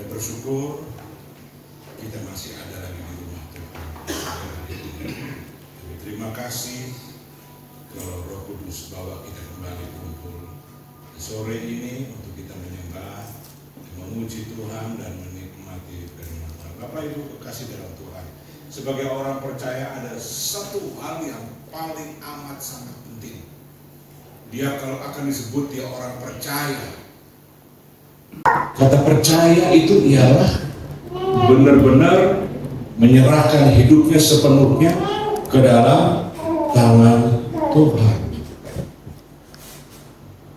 bersyukur kita masih ada lagi di rumah Tuhan. Terima kasih kalau Roh Kudus bawa kita kembali kumpul sore ini untuk kita menyembah, memuji Tuhan dan menikmati firman Tuhan. Bapak Ibu kekasih dalam Tuhan, sebagai orang percaya ada satu hal yang paling amat sangat penting. Dia kalau akan disebut dia orang percaya. Kata percaya itu ialah benar-benar menyerahkan hidupnya sepenuhnya ke dalam tangan Tuhan.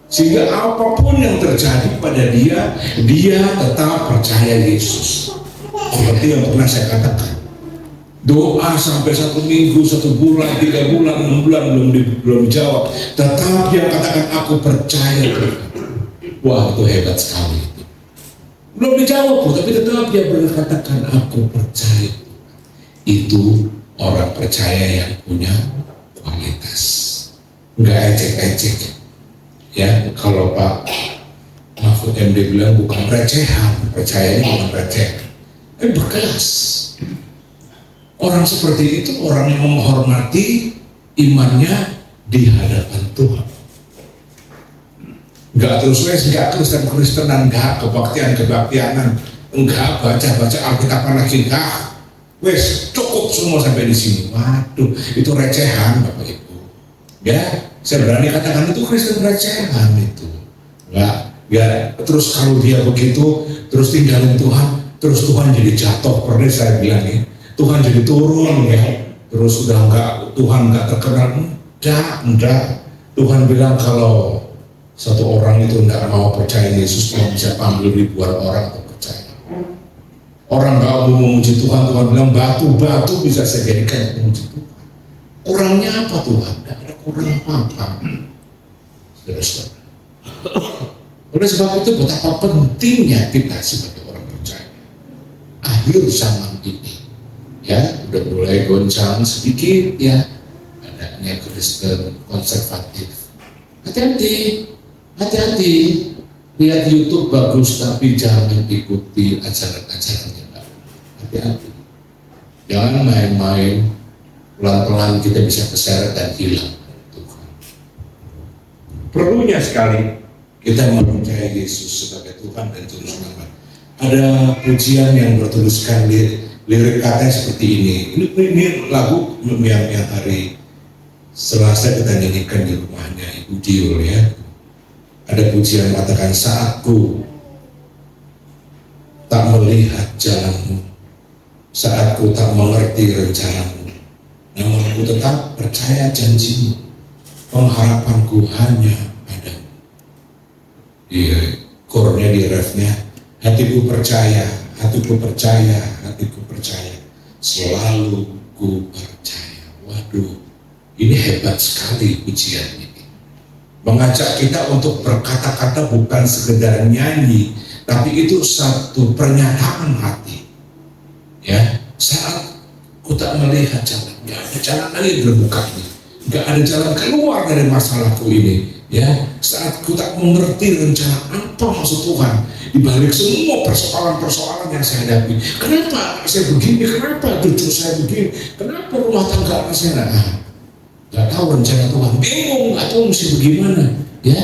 Sehingga apapun yang terjadi pada dia tetap percaya Yesus. Seperti yang pernah saya katakan, doa sampai 1 minggu, 1 bulan, 3 bulan, 6 bulan belum dijawab, tetap dia katakan aku percaya. Wah, itu hebat sekali. Belum dijawab, tapi tetap dia berkatakan aku percaya. Itu orang percaya yang punya kualitas, nggak ecek-ecek. Ya, kalau Pak Mahfud MD bilang bukan recehan, percayanya bukan recehan, berkelas. Orang seperti itu orang yang menghormati imannya di hadapan Tuhan. Enggak terus enggak Kristen-Kristenan, enggak kebaktianan, enggak baca Alkitab lagi, enggak. Wes cukup semua sampai di sini. Waduh, itu recehan Bapak Ibu. Ya, saya berani katakan itu Kristen recehan itu. Enggak. Terus kalau dia begitu, terus tinggalin Tuhan, terus Tuhan jadi jatuh. Pernah saya bilang nih, Tuhan jadi turun ya. Terus udah Tuhan enggak terkenal. Enggak. Tuhan bilang kalau satu orang itu tidak mau percaya Yesus, Tuhan bisa panggil ribuan orang untuk percaya. Orang nggak mau memuji Tuhan, Tuhan bilang batu-batu bisa saya jadikan memuji Tuhan. Kurangnya apa Tuhan? Tidak ada kurang apa-apa. Saudara-saudara. Oleh sebab itu betapa pentingnya kita sebagai orang percaya. Akhir zaman ini, ya udah mulai goncang sedikit ya, adanya Kristen konservatif. Hati-hati, lihat YouTube bagus tapi jangan ikuti ajaran-ajarannya. Hati-hati, jangan main-main, pelan-pelan kita bisa keseret dan hilang. Perlunya sekali kita mempercayai Yesus sebagai Tuhan dan Juru Selamat. Ada pujian yang bertuliskan lirik katanya seperti ini. Ini lagu yang hari Selasa kita nyanyikan di rumahnya Ibu Diul ya. Ada pujian katakan, saatku tak melihat jalanmu, saatku tak mengerti rencanamu, namun aku tetap percaya janjimu, pengharapanku hanya padamu. Di chordnya, di refnya, hatiku percaya, selalu ku percaya. Waduh, ini hebat sekali pujian ini. Mengajak kita untuk berkata-kata bukan sekedar nyanyi, tapi itu satu pernyataan hati. Ya, saat ku tak melihat jalan, nggak ada jalan lagi dalam muka ini, nggak ada jalan keluar dari masalahku ini. Ya, saat ku tak mengerti rencana apa maksud Tuhan di balik semua persoalan-persoalan yang saya hadapi. Kenapa saya begini? Kenapa cucu saya begini? Kenapa rumah tangga saya nggak tahu rencana Tuhan, bingung, nggak tahu mesti bagaimana, ya.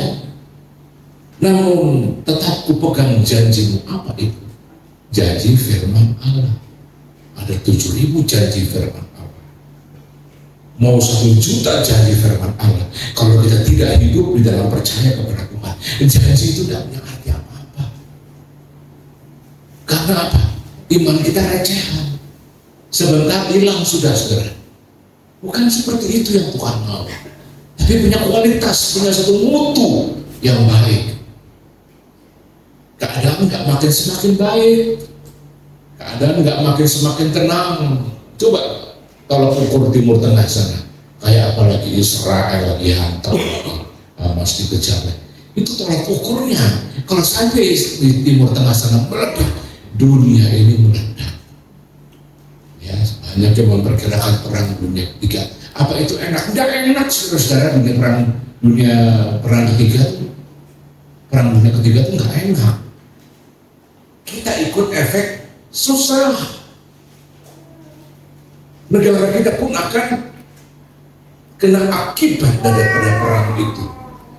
Namun tetap ku pegang janjimu. Apa itu? Janji firman Allah. Ada 7.000 janji firman Allah. Mau 1 juta janji firman Allah. Kalau kita tidak hidup di dalam percaya kepada Tuhan, janji itu tidak punya arti apa-apa. Karena apa? Iman kita recehan. Sebentar hilang sudah, saudara. Bukan seperti itu yang Tuhan mau, tapi punya kualitas, punya satu mutu yang baik. Keadaan nggak makin semakin baik, keadaan nggak makin semakin tenang. Coba kalau ukur Timur Tengah sana, kayak apalagi Israel lagi hantam, Hamas dikejar, itu tolak ukurnya. Kalau sampai di Timur Tengah sana meledak, dunia ini meledak. Ya, hanya cuma memperkirakan perang dunia ketiga. Apa itu enak? Tidak enak, saudara. Dunia perang ketiga itu nggak enak. kita ikut efek susah. Negara kita pun akan kena akibat daripada perang itu.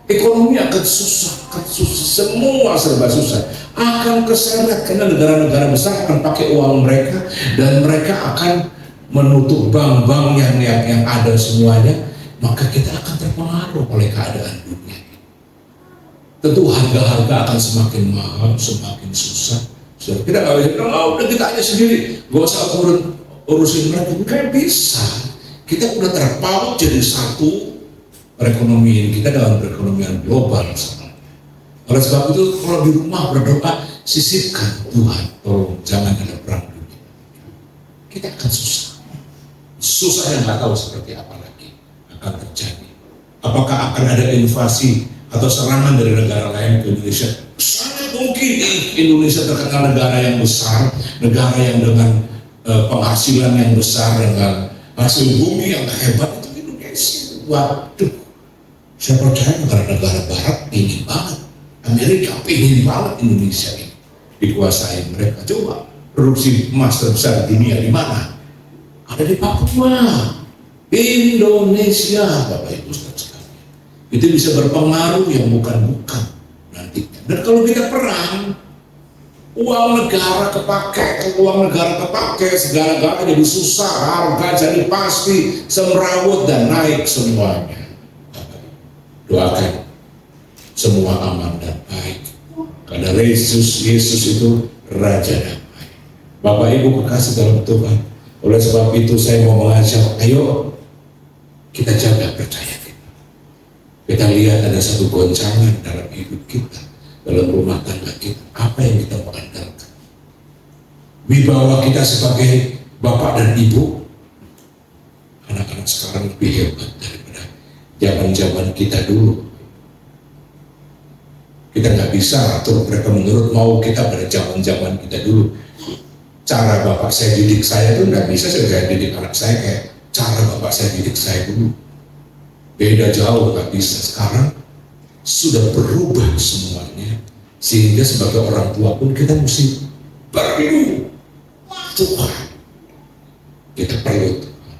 Ekonomi akan susah, semua serba susah. Akan keseret karena negara-negara besar akan pakai uang mereka dan mereka akan menutup bank-bank yang ada semuanya. Maka kita akan terpengaruh oleh keadaan dunia. Tentu harga-harga akan semakin mahal, semakin susah. Kita nggak bisa bilang, udah kita aja sendiri, gak usah urusin mereka. Bukan bisa. Kita udah terpaut jadi satu perekonomian kita dalam perekonomian global. Oleh sebab itu, kalau di rumah berdoa, sisipkan Tuhan, tolong jangan ada perang dunia. Kita akan susah. Susah yang nggak tahu seperti apa lagi akan terjadi. Apakah akan ada invasi atau serangan dari negara lain ke Indonesia? Sangat mungkin. Indonesia terkenal negara yang besar, negara yang dengan penghasilan yang besar, dengan hasil bumi yang hebat. Itu Indonesia. Waduh, saya percaya negara-negara barat ingin banget, Amerika ingin banget Indonesia ini dikuasai mereka. Coba produksi emas terbesar di dunia di mana? Ada di Papua, Indonesia, Bapak Ibu sekalian. Itu bisa berpengaruh yang bukan-bukan nantinya. Dan kalau kita perang, uang negara kepake, segala-galanya jadi susah, harga jadi pasti semrawut dan naik semuanya. Doakan semua aman dan baik karena Yesus itu Raja Damai. Bapak Ibu kekasih dalam Tuhan, oleh sebab itu saya mau mengajak, ayo kita jaga percaya kita. Kita lihat ada satu goncangan dalam hidup kita, dalam rumah tangga kita, apa yang kita mengandalkan. Wibawa kita sebagai bapak dan ibu, anak-anak sekarang lebih hebat daripada zaman-zaman kita dulu. Kita nggak bisa atur mereka menurut mau kita pada zaman-zaman kita dulu. Cara bapak saya didik saya itu nggak bisa saya didik anak saya kayak cara bapak saya didik saya dulu. Beda jauh, nggak bisa. Sekarang sudah berubah semuanya, sehingga sebagai orang tua pun kita mesti perlu Tuhan. Kita perlu Tuhan.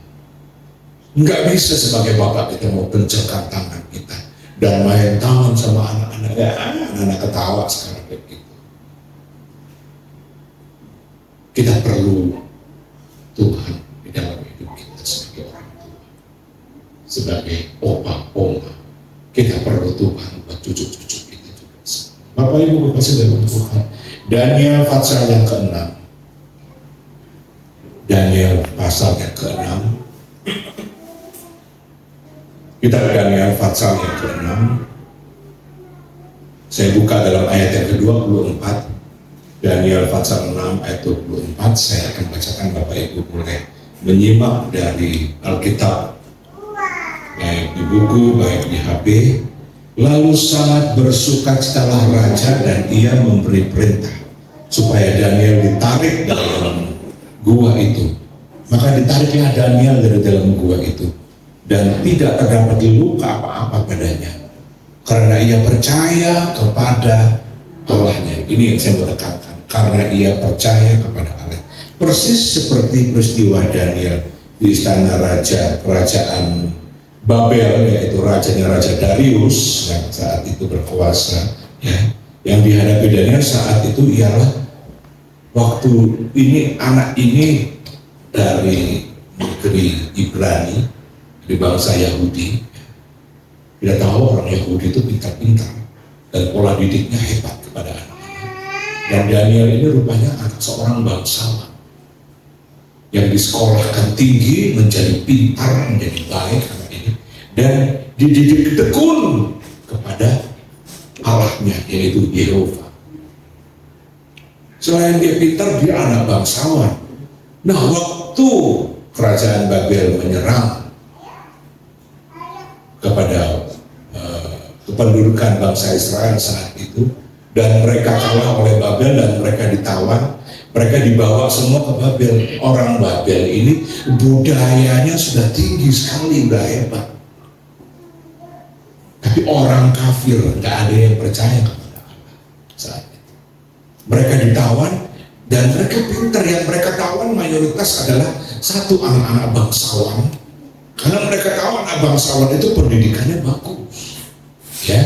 Nggak bisa sebagai bapak kita mau pencengkam tangan kita dan main tangan sama anak-anak. Anak-anak ketawa sekarang kayak gitu. Kita perlu Tuhan di dalam hidup kita sebagai orang tua, sebagai opa, oma. Kita perlu Tuhan buat cucu-cucu kita juga. Bapak Ibu kasih dalam Tuhan. Daniel pasal yang ke-6. Daniel pasal yang ke-6. Kita ke Daniel pasal yang ke-6. Saya buka dalam ayat yang ke-24. Daniel pasal 6 ayat 24. Saya akan bacakan, Bapak Ibu boleh menyimak dari Alkitab, baik di buku, baik di HP. Lalu sangat bersukacitalah raja dan ia memberi perintah supaya Daniel ditarik dari dalam gua itu. Maka ditariklah Daniel dari dalam gua itu dan tidak terdapat luka apa-apa padanya karena ia percaya kepada Allahnya. Ini yang saya mau tekankan, karena ia percaya kepada Allah. Persis seperti peristiwa Daniel di istana raja kerajaan Babel, yaitu rajanya Raja Darius yang saat itu berkuasa, ya. Yang dihadapi Daniel saat itu ialah waktu ini anak ini dari negeri Ibrani, dari bangsa Yahudi. Kita tahu orang Yahudi itu pintar-pintar dan pola didiknya hebat kepada anak-anak. Dan Daniel ini rupanya anak seorang bangsawan yang disekolahkan tinggi, menjadi pintar, menjadi baik anak ini, dan dididik tekun kepada Allahnya, yaitu Yehova. Selain dia pintar, dia anak bangsawan. Nah, waktu kerajaan Babel menyerang kepada kependudukan bangsa Israel saat itu, dan mereka kalah oleh Babel dan mereka ditawan, mereka dibawa semua ke Babel. Orang Babel ini budayanya sudah tinggi sekali, udah hebat. Tapi orang kafir, nggak ada yang percaya kepada Allah saat itu. Mereka ditawan dan mereka pintar. Yang mereka tawan mayoritas adalah satu anak-anak bangsawan. Karena mereka tahu anak bangsawan itu pendidikannya bagus, ya.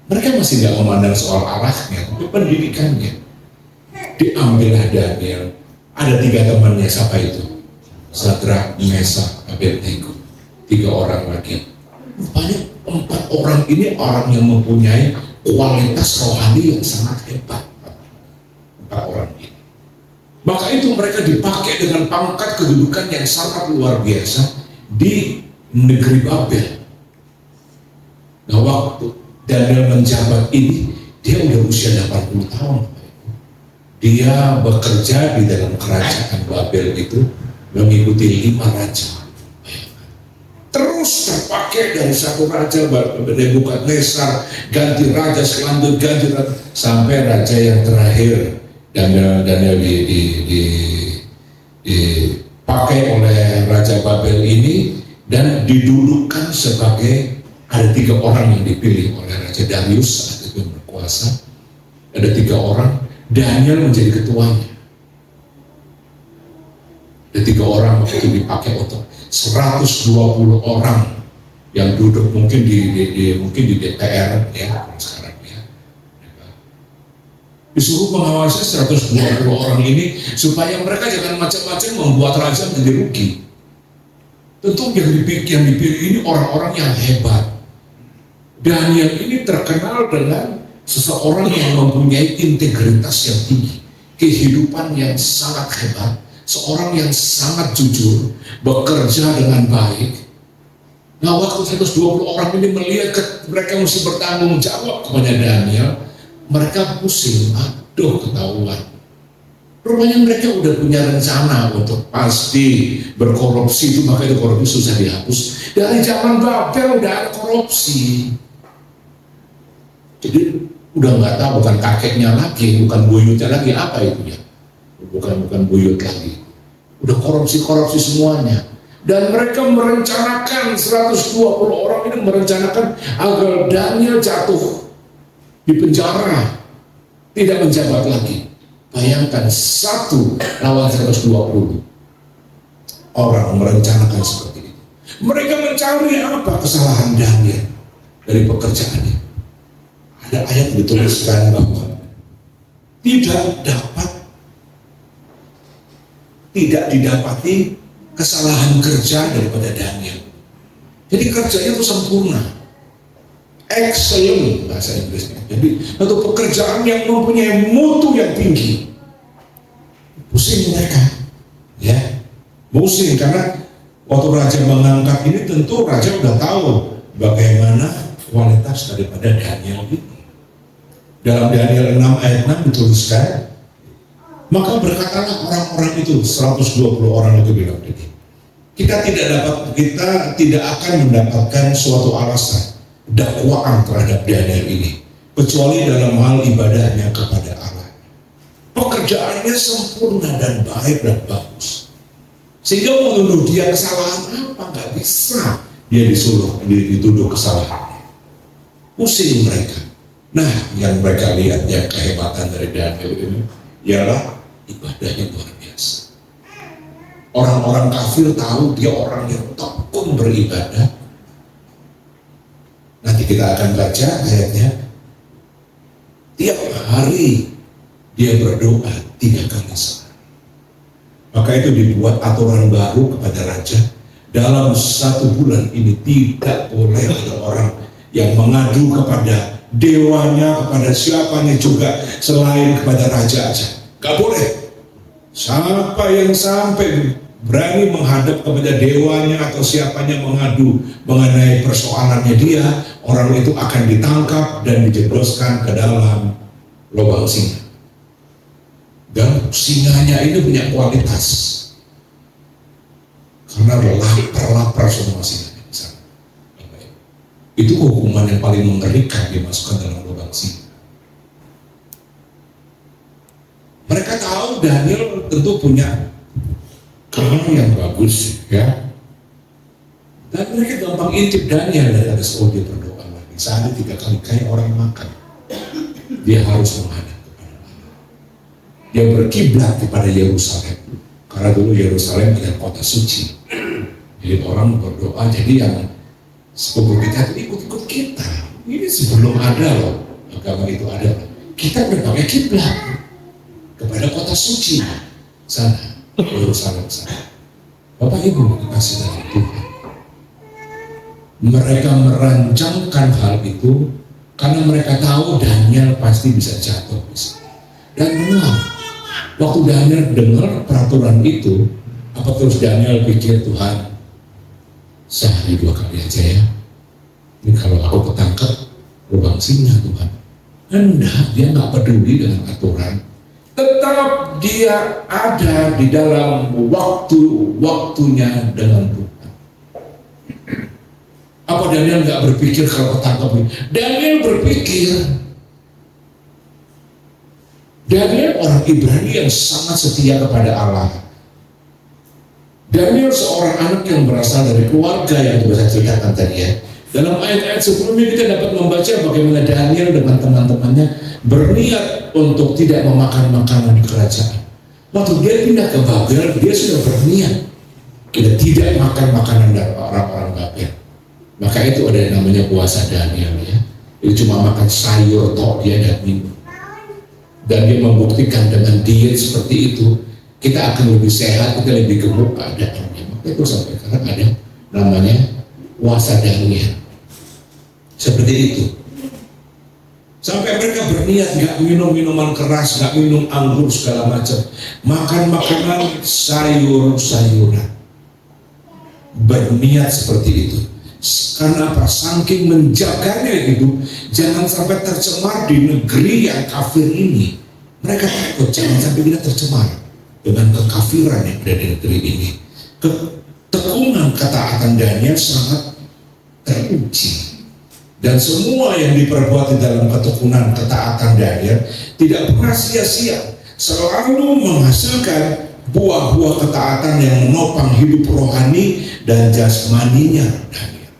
Mereka masih nggak memandang soal arahnya, tapi pendidikannya. Diambillah Daniel. Ada 3 temannya, siapa itu? Sadrak, Mesak, Abednego. 3 orang lagi. Rupanya 4 orang ini orang yang mempunyai kualitas rohani yang sangat hebat. 4 orang ini. Maka itu mereka dipakai dengan pangkat kedudukan yang sangat luar biasa di negeri Babel. Nah, waktu Daniel menjabat ini, dia udah usia 80 tahun. Dia bekerja di dalam kerajaan Babel itu, mengikuti 5 raja. Terus terpakai dari satu raja, Nebukadnezar, ganti raja selanjutnya, ganti raja, sampai raja yang terakhir. Daniel dipakai oleh Raja Babel ini dan didudukkan sebagai, ada 3 orang yang dipilih oleh Raja Darius saat itu yang berkuasa. Ada 3 orang, Daniel menjadi ketuanya. Ada 3 orang begitu dipakai untuk 120 orang yang duduk mungkin mungkin di DPR ya sekarang ya. Disuruh mengawasi 120 orang ini supaya mereka jangan macam-macam membuat raja menjadi rugi. Tentu yang dipilih ini orang-orang yang hebat. Daniel ini terkenal dengan seseorang yang mempunyai integritas yang tinggi, kehidupan yang sangat hebat, seorang yang sangat jujur, bekerja dengan baik. Nah, waktu 120 orang ini melihat mereka mesti bertanggung jawab kepada Daniel, mereka pusing, aduh ketahuan. Rupanya mereka udah punya rencana untuk pasti berkorupsi, itu makanya korupsi susah dihapus. Dari zaman Babel udah ada korupsi. Jadi udah nggak tahu, bukan kakeknya lagi, bukan buyutnya lagi, apa itu ya? Bukan buyut lagi. Udah korupsi semuanya. Dan mereka merencanakan, 120 orang ini merencanakan agar Daniel jatuh di penjara, tidak menjabat lagi. Bayangkan 1 lawan 120 orang merencanakan seperti itu. Mereka mencari apa kesalahan Daniel dari pekerjaannya. Ada ayat dituliskan bahwa tidak didapati kesalahan kerja daripada Daniel. Jadi kerjanya itu sempurna, excellent bahasa Inggrisnya. Jadi satu pekerjaan yang mempunyai mutu yang tinggi. Pusing mereka, ya, pusing karena waktu raja mengangkat ini tentu raja udah tahu bagaimana kualitas daripada Daniel itu. Dalam Daniel 6 ayat 6 dituliskan, maka berkatalah orang-orang itu, 120 orang itu bilang ini, kita tidak akan mendapatkan suatu alasan dakwaan terhadap Daniel ini kecuali dalam hal ibadahnya kepada Allah. Pekerjaannya sempurna dan baik dan bagus, sehingga menuduh dia kesalahan apa nggak bisa, dia dituduh kesalahan. Pusing mereka. Nah, yang mereka lihat yang kehebatan dari Daniel ini ialah ibadahnya luar biasa. Orang-orang kafir tahu dia orang yang tekun beribadah. Nanti kita akan baca ayatnya. Tiap hari dia berdoa 3 kali sehari. Maka itu dibuat aturan baru kepada raja. Dalam 1 bulan ini tidak boleh ada orang yang mengadu kepada dewanya, kepada siapanya juga selain kepada raja aja. Gak boleh. Siapa yang sampai berani menghadap kepada dewanya atau siapanya mengadu mengenai persoalannya dia, orang itu akan ditangkap dan dijebloskan ke dalam lubang singa. Dan singanya ini punya kualitas, karena lapar semua singa. Itu hukuman yang paling mengerikan, dimasukkan dalam lubang singa. Mereka tahu Daniel tentu punya karakter yang bagus, ya. Dan mereka gampang intip Daniel dari atas, oh dia berdoa lagi. Sehari 3 kali kayak orang makan. Dia harus menghadap kepada Allah. Dia berkiblat kepada Yerusalem, karena dulu Yerusalem adalah kota suci. Jadi orang berdoa, jadi yang sepupu kita itu ikut-ikut kita. Ini sebelum ada loh, agama itu ada loh. Kita berbagai kiblat kepada kota suci sana, Yerusalem sana. Bapak Ibu dikasih dari Tuhan, mereka merancangkan hal itu karena mereka tahu Daniel pasti bisa jatuh. Dan benar, waktu Daniel dengar peraturan itu, apa terus Daniel pikir, Tuhan, sehari 2 kali aja ya. Ini kalau aku ketangkep lubang singa Tuhan. Enggak, dia nggak peduli dengan aturan. Tetap dia ada di dalam waktu-waktunya dengan Tuhan. Apa Daniel nggak berpikir kalau ketangkep ini? Daniel berpikir. Daniel orang Ibrani yang sangat setia kepada Allah. Daniel seorang anak yang berasal dari keluarga yang kita ceritakan tadi ya. Dalam ayat-ayat sebelumnya kita dapat membaca bagaimana Daniel dengan teman-temannya berniat untuk tidak memakan makanan di kerajaan. Waktu dia pindah ke Babel, dia sudah berniat tidak makan makanan dari orang-orang Babel. Maka itu ada yang namanya puasa Daniel ya. Itu cuma makan sayur tok dia dan minum. Dan dia membuktikan dengan diet seperti itu kita akan lebih sehat, kita lebih gemuk keadaannya. Maka itu sampai sekarang ada namanya puasa Daniel. Seperti itu. Sampai mereka berniat nggak minum minuman keras, nggak minum anggur segala macam, makan makanan sayur-sayuran. Berniat seperti itu. Karena apa? Saking menjaganya hidup, jangan sampai tercemar di negeri yang kafir ini. Mereka takut jangan sampai kita tercemar dengan kekafiran yang ada di negeri ini. Ketekunan ketaatan Daniel sangat teruji. Dan semua yang diperbuat di dalam ketekunan ketaatan Daniel tidak pernah sia-sia, selalu menghasilkan buah-buah ketaatan yang menopang hidup rohani dan jasmaninya Daniel.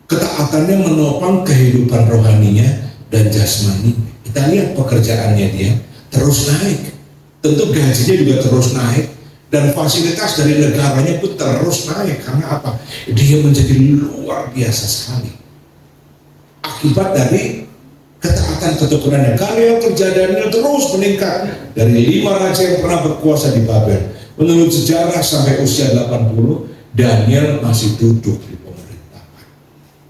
Ketaatannya menopang kehidupan rohaninya dan jasmaninya. Kita lihat pekerjaannya dia terus naik, tentu gajinya juga terus naik, dan fasilitas dari negaranya pun terus naik. Karena apa? Dia menjadi luar biasa sekali. Akibat dari ketaatan ketekunannya, karya kerja Daniel terus meningkat dari 5 raja yang pernah berkuasa di Babel. Menurut sejarah sampai usia 80, Daniel masih duduk di pemerintahan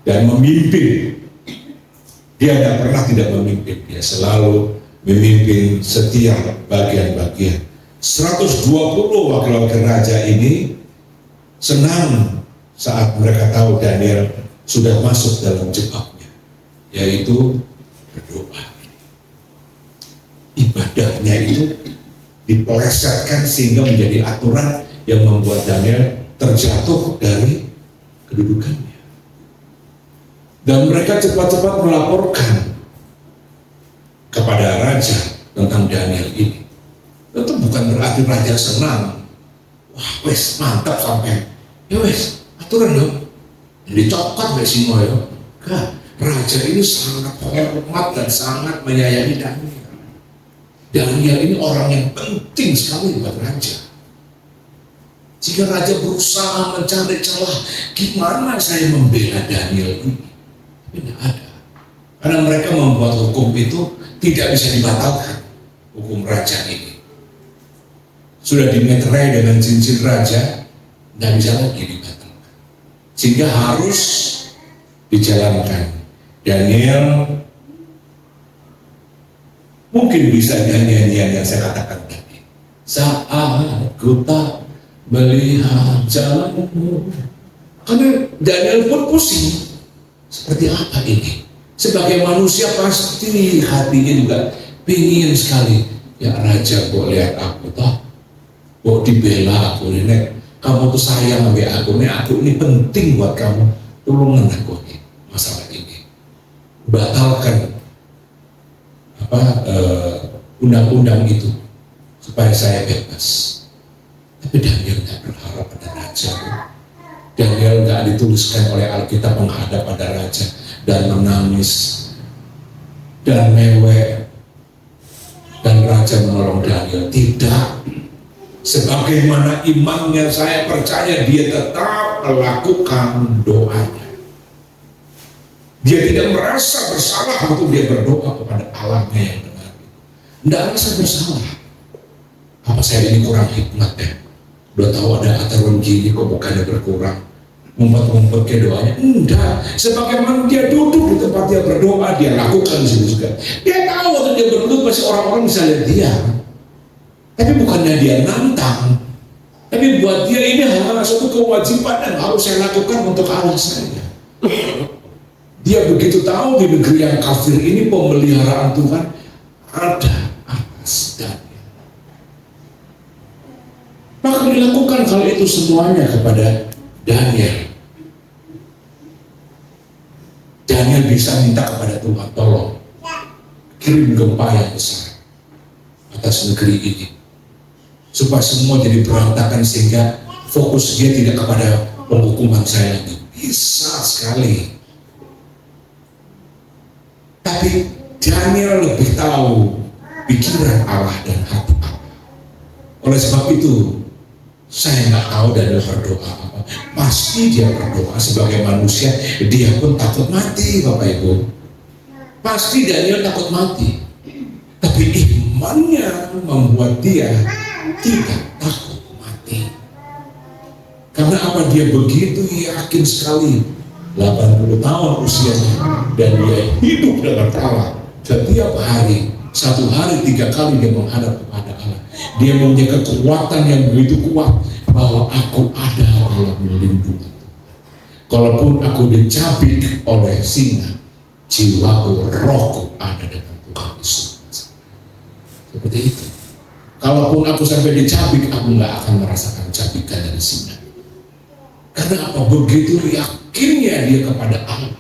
dan memimpin. Dia tidak pernah tidak memimpin, dia selalu memimpin setiap bagian-bagian. 120 wakil-wakil raja ini senang saat mereka tahu Daniel sudah masuk dalam jebaknya, yaitu berdoa. Ibadahnya itu dipelesetkan sehingga menjadi aturan yang membuat Daniel terjatuh dari kedudukannya. Dan mereka cepat-cepat melaporkan kepada raja tentang Daniel ini. Tentu bukan berarti raja senang. Wah, wes mantap sampai. Ya wes, aturan dong. Dicokot wes semua ya. Raja ini sangat hormat dan sangat menyayangi Daniel. Daniel ini orang yang penting sekali buat raja. Jika raja berusaha mencari celah, gimana saya membela Daniel ini? Tapi tidak ada. Karena mereka membuat hukum itu tidak bisa dibatalkan. Hukum raja ini sudah dimeterai dengan cincin raja, tidak bisa lagi dibatalkan. Sehingga harus dijalankan. Daniel mungkin bisa nyanyian yang saya katakan tadi. Saat ku tak melihat jalanmu. Karena Daniel pun pusing. Seperti apa ini? Sebagai manusia pasti hatinya juga pingin sekali. Ya raja, kok lihat aku toh, kok dibela aku ini. Kamu tuh sayang sama aku ini penting buat kamu. Tolongin aku nih masalah ini. Batalkan undang-undang itu supaya saya bebas. Tapi Daniel tidak berharap pada raja. Daniel tidak dituliskan oleh Alkitab menghadap pada raja dan menangis dan mewek, dan raja menolong Daniel? Tidak. Sebagaimana imannya, saya percaya dia tetap melakukan doanya. Dia tidak merasa bersalah untuk dia berdoa kepada Allahnya yang benar. Tidak merasa bersalah. Apa saya ini kurang hikmat ya? Udah tahu ada aturan gini kok bukannya berkurang, ngumpet-ngumpet ke doanya? Enggak. Sebagaimana dia duduk di tempat dia berdoa, dia lakukan di situ juga. Dia tahu waktu dia berdoa pasti orang-orang bisa lihat dia. Tapi bukannya dia nantang, tapi buat dia ini hanya suatu kewajiban yang harus saya lakukan untuk Allah saya. Dia begitu tahu di negeri yang kafir ini pemeliharaan Tuhan ada atas Daniel. Maka dilakukan hal itu semuanya kepada Daniel. Daniel bisa minta kepada Tuhan, tolong kirim gempa yang besar atas negeri ini, supaya semua jadi berantakan sehingga fokus dia tidak kepada penghukuman saya lagi. Bisa sekali. Tapi Daniel lebih tahu pikiran Allah dan hati Allah. Oleh sebab itu, saya nggak tahu Daniel berdoa apa. Pasti dia berdoa sebagai manusia, dia pun takut mati, Bapak Ibu. Pasti Daniel takut mati. Tapi imannya membuat dia tidak takut mati. Karena apa? Dia begitu yakin sekali, 80 tahun usianya, dan dia hidup dengan Allah. Setiap hari, 1 hari 3 kali dia menghadap kepada Allah. Dia mempunyai kekuatan yang begitu kuat bahwa aku ada dalam lindungan. Kalaupun aku dicabik oleh singa, jiwaku, rohku ada dengan Tuhan Yesus. Seperti itu. Kalaupun aku sampai dicabik, aku nggak akan merasakan cabikan dari singa. Karena apa? Begitu yakinnya dia kepada Allah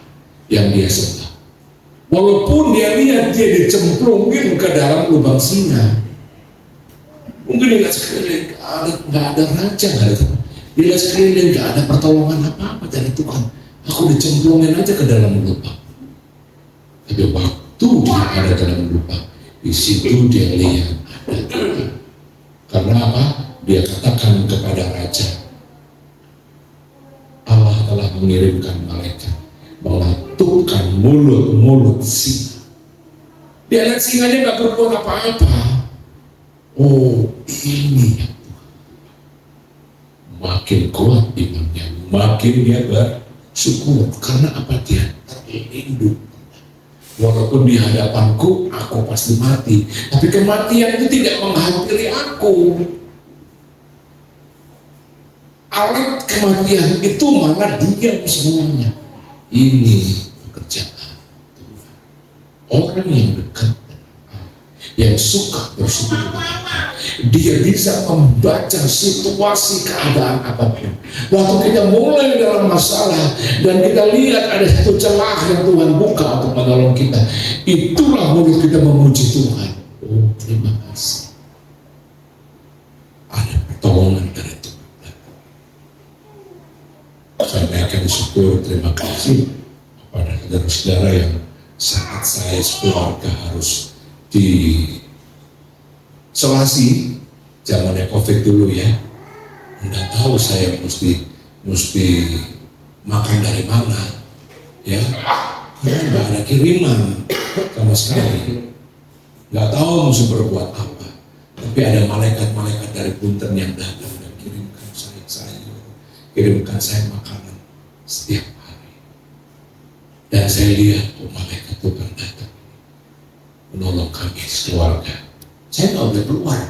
yang dia sembah. Walaupun dia lihat dia dicemplungin ke dalam lubang singa, mungkin dia sekeliling nggak ada raja, nggak ada tempat. Dia sekeliling nggak ada pertolongan apa-apa dari Tuhan. Aku dicemplungin aja ke dalam lubang. Tapi waktu dia ada dalam lubang, di situ dia lihat ada Tuhan. Karena apa? Dia katakan kepada raja, Allah telah mengirimkan malaikat melatupkan mulut-mulut singa. Dia lihat singanya nggak berbuat apa-apa. Oh, ini yang Tuhan. Makin kuat imannya, makin dia bersyukur. Karena apa? Dia terlindung. Walaupun di hadapanku aku pasti mati, tapi kematian itu tidak menghampiri aku. Alat kematian itu malah diam semuanya. Ini pekerjaan Tuhan. Orang yang dekat, yang suka bersyukur, dia bisa membaca situasi keadaan apapun. Waktu kita mulai dalam masalah dan kita lihat ada satu celah yang Tuhan buka untuk menolong kita, itulah mulut kita memuji Tuhan. Oh, terima kasih, ada pertolongan dari Tuhan. Saya akan syukur, terima kasih kepada saudara-saudara yang saat saya sekeluarga harus di isolasi zamannya COVID dulu ya, nggak tahu saya mesti makan dari mana ya, karena nggak ada kiriman sama sekali, nggak tahu mesti berbuat apa. Tapi ada malaikat-malaikat dari Punten yang datang dan kirimkan saya sayur, kirimkan saya makanan setiap hari. Dan saya lihat malaikat Tuhan datang menolong kami sekeluarga. Saya nggak boleh keluar,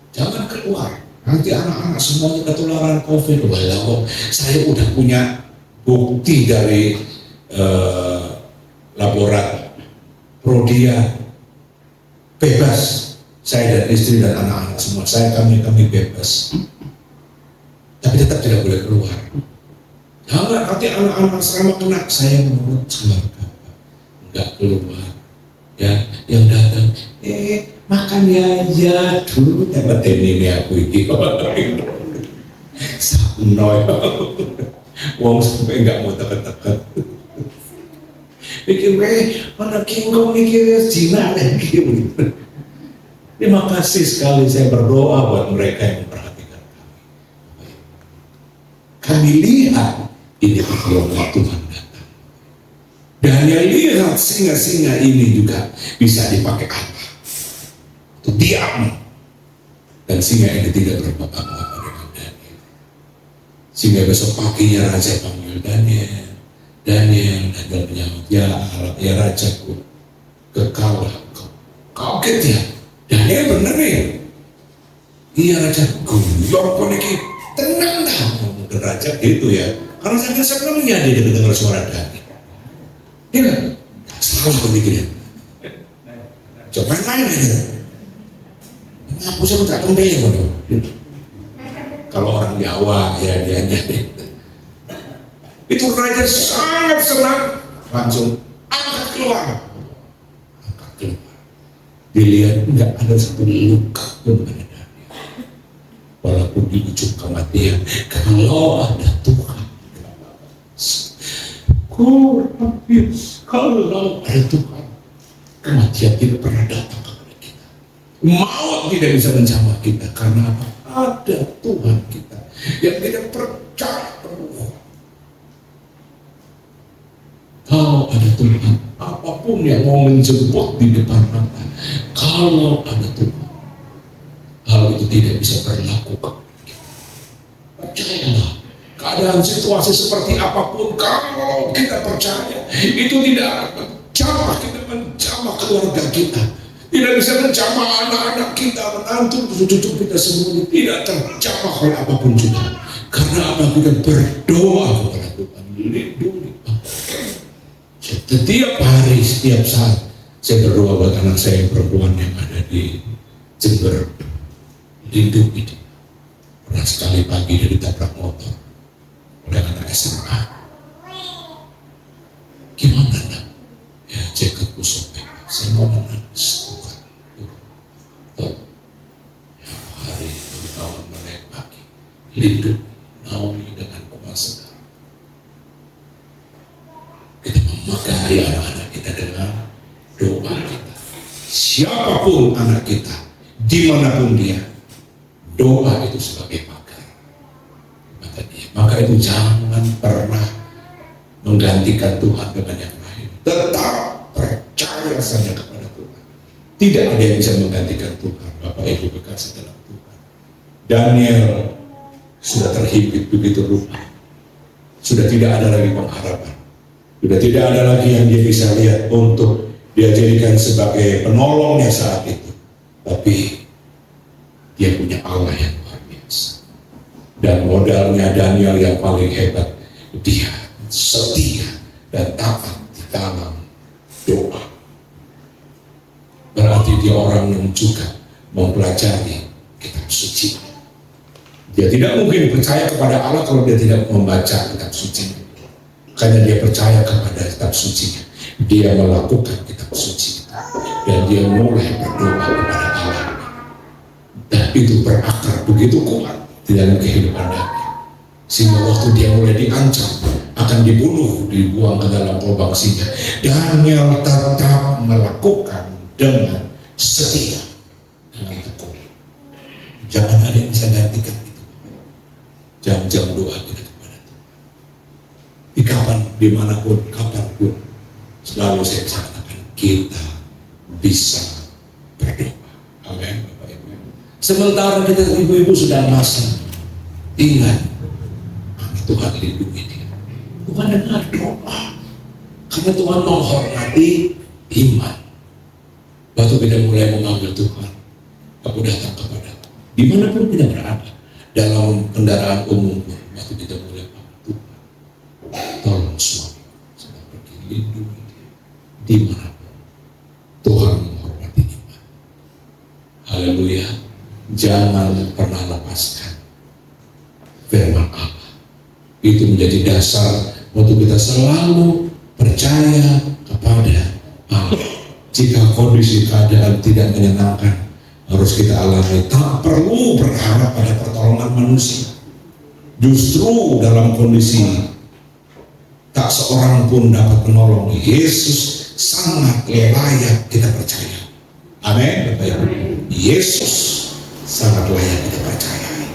jangan keluar, nanti anak-anak semuanya ketularan COVID. Saya udah punya bukti dari laborat Prodia, bebas, saya dan istri dan anak-anak semua, kami bebas, tapi tetap tidak boleh keluar. Jangan nanti anak-anak sama kena. Saya menurut keluarga nggak keluar ya, yang datang makan ya dulu dapat ini aku ini sabunoy wong sampai nggak mau teket-teket mikir mana kingkong mikir Cina lagi Terima kasih sekali saya berdoa buat mereka yang memperhatikan kami. Kami lihat ini pertolongan Tuhan datang. Dan yang lihat singa-singa ini juga bisa dipakai apa? Untuk diam. Dan singa ini tidak berapa-apa dengan Daniel. Sehingga besok paginya raja panggil Daniel. Daniel menyahut, ya rajaku, kekalah kau. Kaget ya, Daniel bener ya? Iya raja, guyok koneki, tenang dah. Ngomong raja gitu ya, karena saking senangnya dia dengar suara Daniel. Dia kan, selalu begini. Coba main aja. Aku sama tak kembali kalau orang Jawa ya dia jadi. Itu raja sangat senang, langsung angkat keluar. Dilihat enggak ada satu luka pun pada Daniel. Walaupun di ujung kematian, kalau ada Tuhan, kalau ada Tuhan, kematian tidak pernah datang kepada kita. Maut tidak bisa menjamah kita karena apa? Ada Tuhan kita yang tidak percaya. Kalau ada Tuhan, apapun yang mau menjemput di depan mata, kalau ada Tuhan, hal itu tidak bisa berlaku kepada kita. Percayalah, keadaan situasi seperti apapun, kalau kita percaya, itu tidak akan menjamah kita, menjamah keluarga kita, tidak bisa menjamah anak-anak kita, menantu, cucu-cucu kita semuanya, tidak terjamah oleh apapun juga. Karena apa? Kita berdoa kepada Tuhan, lindungi. Setiap hari, setiap saat saya berdoa buat anak saya yang perempuan yang ada di Jember, lindungi dia. Pernah sekali pagi dia ditabrak motor oleh anak SMA. Gimana nak? Ya jaketku sobek, saya mau menangis. Tuhan, ya hari tahun mulai pagi, lindungi Naomi dengan kuasa. Kita memakai anak-anak kita dengan doa kita. Siapapun anak kita, dimanapun dia, doa itu sebagai pagar. Maka itu jangan pernah menggantikan Tuhan dengan yang lain. Tetap percaya saja kepada Tuhan. Tidak ada yang bisa menggantikan Tuhan. Bapak Ibu kekasih dalam Tuhan. Daniel sudah terhimpit begitu rupa. Sudah tidak ada lagi pengharapan. Sudah tidak ada lagi yang dia bisa lihat untuk dia jadikan sebagai penolongnya saat itu. Tapi dia punya Allah yang luar biasa. Dan modalnya Daniel yang paling hebat, dia setia dan taat di dalam doa. Berarti dia orang yang juga mempelajari kitab suci. Dia tidak mungkin percaya kepada Allah kalau dia tidak membaca kitab suci. Karena dia percaya kepada kitab suci, dia melakukan kitab suci dan dia mulai berdoa kepada Allah. Dan itu berakar begitu kuat di dalam kehidupan Daniel. Sehingga waktu dia mulai diancam akan dibunuh, dibuang ke dalam lubang singa, Daniel tetap melakukan dengan setia, dengan tekun. Jangan ada yang bisa gantikan itu. Jam-jam doa kita. Di kapan, dimanapun, kapanpun, selalu saya katakan kita bisa berdoa. Amin, Bapak Ibu. Sementara kita ibu-ibu sudah masak, ingat, Tuhan lindungi dia. Tuhan dengar doa, karena Tuhan menghormati iman. Waktu kita mulai memanggil Tuhan, aku datang kepada, dimanapun kita berada, dalam kendaraan umum pun, waktu kita mulai tolong suami sedang pergi, lindungi dia dimanapun. Tuhan menghormati iman. Haleluya. Jangan pernah lepaskan firman Allah. Itu menjadi dasar untuk kita selalu percaya kepada Allah. Jika kondisi keadaan tidak menyenangkan harus kita alami, tak perlu berharap pada pertolongan manusia. Justru dalam kondisi tak seorang pun dapat menolong, Yesus sangat layak kita percaya. Amin, Bapak Ibu. Yesus sangat layak kita percayai.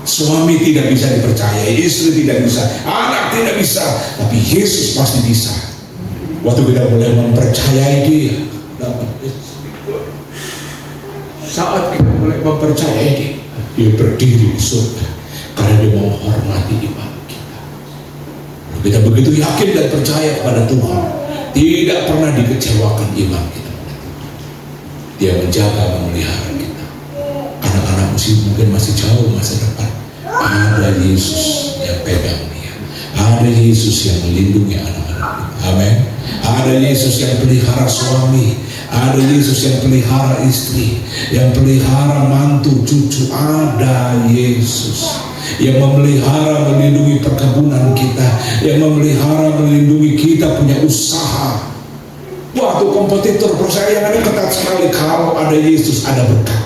Suami tidak bisa dipercayai, istri tidak bisa, anak tidak bisa, tapi Yesus pasti bisa. Waktu kita mulai mempercayai Dia, saat kita mulai mempercayai Dia, Dia berdiri di surga karena Dia menghormati iman kita. Kita begitu yakin dan percaya kepada Tuhan, tidak pernah dikecewakan iman kita. Dia menjaga, memelihara kita. Anak-anak mungkin masih jauh masa depan. Ada Yesus yang pegang dia. Ada Yesus yang melindungi anak-anak kita. Amin. Ada Yesus yang pelihara suami. Ada Yesus yang pelihara istri, yang pelihara mantu, cucu. Ada Yesus yang memelihara, melindungi perkebunan kita, yang memelihara, melindungi kita punya usaha. Waktu kompetitor persaingannya ketat sekali, kalau ada Yesus ada berkat.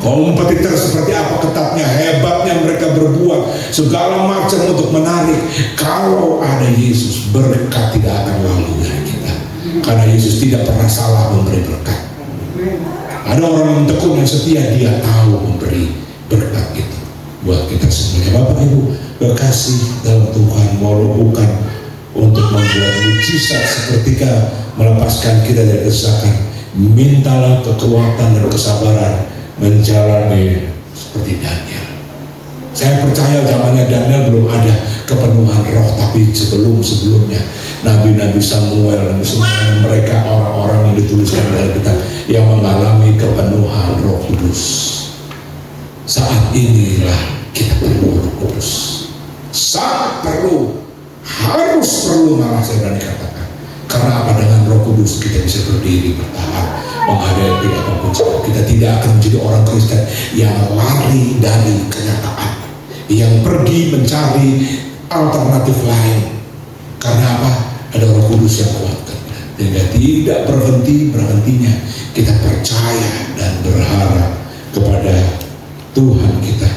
Kompetitor seperti apa ketatnya, hebatnya mereka berbuat segala macam untuk menarik. Kalau ada Yesus, berkat tidak akan lalu dari kita. Karena Yesus tidak pernah salah memberi berkat. Ada orang yang tekun yang setia, dia tahu memberi berkat itu buat kita semuanya. Bapak Ibu berkasih dalam Tuhan, walau bukan untuk membuat mujizat seketika melepaskan kita dari kesesakan, mintalah kekuatan dan kesabaran menjalani seperti Daniel. Saya percaya zamannya Daniel belum ada kepenuhan roh, tapi sebelumnya Nabi-Nabi Samuel dan semua mereka orang-orang yang dituliskan dalam kitab yang mengalami kepenuhan Roh Kudus. Saat inilah kita perlu Roh Kudus. Sangat perlu, harus perlu, malah saya berani katakan. Karena apa? Dengan Roh Kudus kita bisa berdiri bertahan menghadapi apapun. Kita tidak akan menjadi orang Kristen yang lari dari kenyataan, yang pergi mencari alternatif lain. Karena apa? Ada Roh Kudus yang kuatkan. Sehingga tidak berhentinya kita percaya dan berharap kepada Tuhan kita.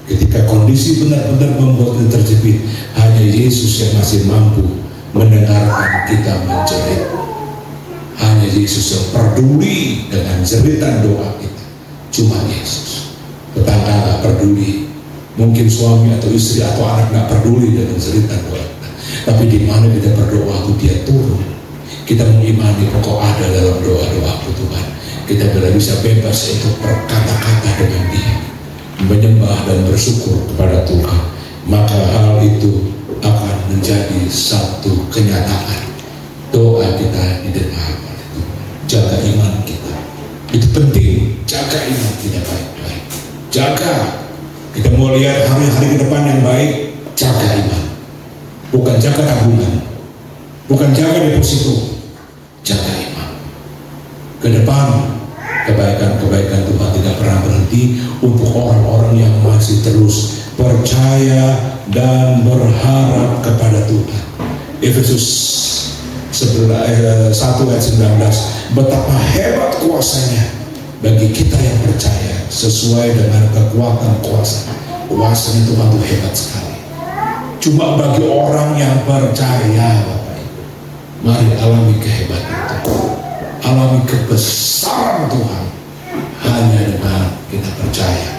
Ketika kondisi benar-benar membuat kita terjepit, hanya Yesus yang masih mampu mendengarkan kita menjerit. Hanya Yesus yang peduli dengan jeritan doa kita. Cuma Yesus. Tetangga gak peduli, mungkin suami atau istri atau anak gak peduli dengan jeritan doa kita. Tapi di mana kita berdoa, Dia turun. Kita mengimani pokok ada dalam doa-doaku Tuhan. Kita bisa bebas untuk berkata-kata dengan Dia, menyembah dan bersyukur kepada Tuhan. Maka hal itu akan menjadi satu kenyataan. Doa kita didengar oleh Tuhan. Jaga iman kita, itu penting. Jaga iman kita baik-baik. Jaga. Kita mau lihat hari-hari ke depan yang baik, jaga iman. Bukan jaga tabungan, bukan jaga deposito, jaga iman. Ke depan kebaikan-kebaikan Tuhan tidak pernah berhenti untuk orang-orang yang masih terus percaya dan berharap kepada Tuhan. Efesus 1 ayat 19, betapa hebat kuasanya bagi kita yang percaya sesuai dengan kekuatan kuasa. Kuasanya Tuhan itu hebat sekali. Cuma bagi orang yang percaya, Bapak Ibu, mari alami kehebatan Tuhan, alami kebesaran Tuhan hanya dengan kita percaya